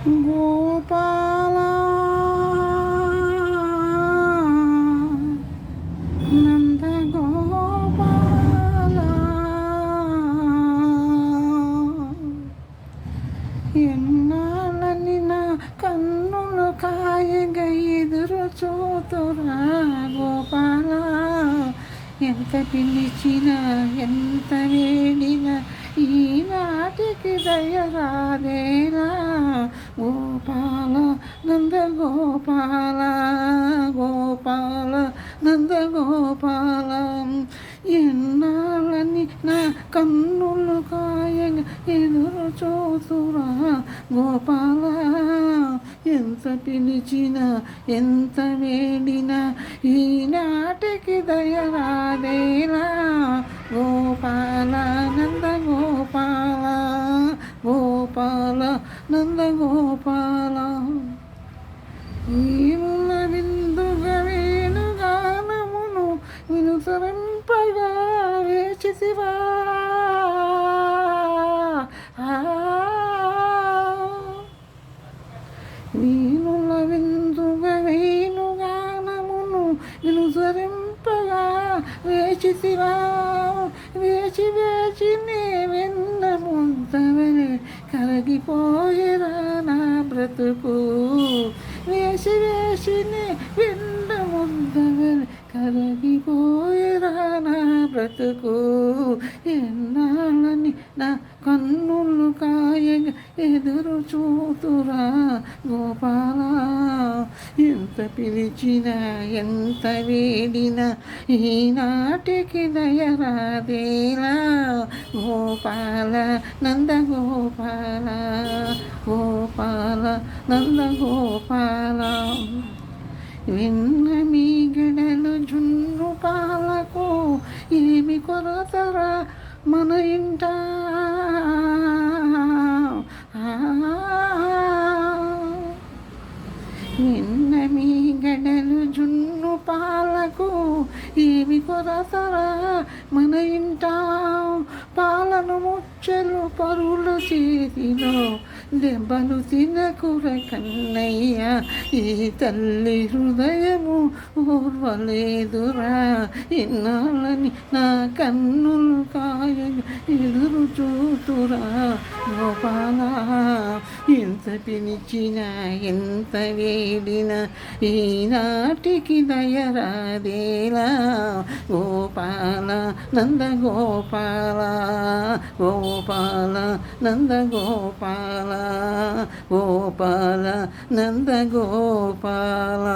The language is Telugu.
గోపాల నంద గోపాల ఎన్నాళ్ళని నా కన్నులు కాయగా ఎదురు చూతురా గోపాల ఎంత పిలిచినా ఎంత వేడినా ఈనాటికి దయరాదేలా గోపాల నంద గోపాల గోపాల నంద గోపాల ఎన్నాళ్ళని నా కన్నులు కాయగా ఎదురు చూతురా గోపాల ఎంత పిలిచినా ఎంత వేడినా ఈనాటికి దయరాదేలా గోపాల నంద గోపాల గోపాల నంద గోపాల వీరుల విందుగా వేణుగానమును వినుసరింపగా వేచితివా వీణుల విందుగా వేణుగానమును వినుసరింపగా వేచితివా వేచి వేచి నే వెన్న ముద్దవలే కరగిపోయేరా నా బ్రతుకు వేసి వేసి నే వెన్న ముద్దవలే కరగిపోయేరా నా బ్రతుకు ఎన్నాళ్ళని నా కన్నులు కాయగా ఎదురు చూతురా గోపాల ఎంత పిలిచినా ఎంత వేడినా ఈనాటికి దయరాదేలా గోపాల నంద గోపాల గోపాల నంద గోపాల వెన్న మీ గడలు జున్ను పాలకు ఏమి కొరతరా మన ఇంట వెన్న మీ గడలు జున్ను పాలకు ఏమి కొరతరా మన ఇంట పాలను ముచ్చలు పరుల చేతిలో దెబ్బలు తినకుర కన్నయ్య ఈ తల్లి హృదయము ఓర్వలేదురా ఇన్నాళ్ళని నా కన్నులు కాయగా ఎదురు చూతురా గోపాల ఎంత పిలిచినా ఎంత వేడినా ఈనాటికి దయరాదేలా గోపాల నంద గోపాల గోపాల నంద గోపాల గోపాల నంద గోపాల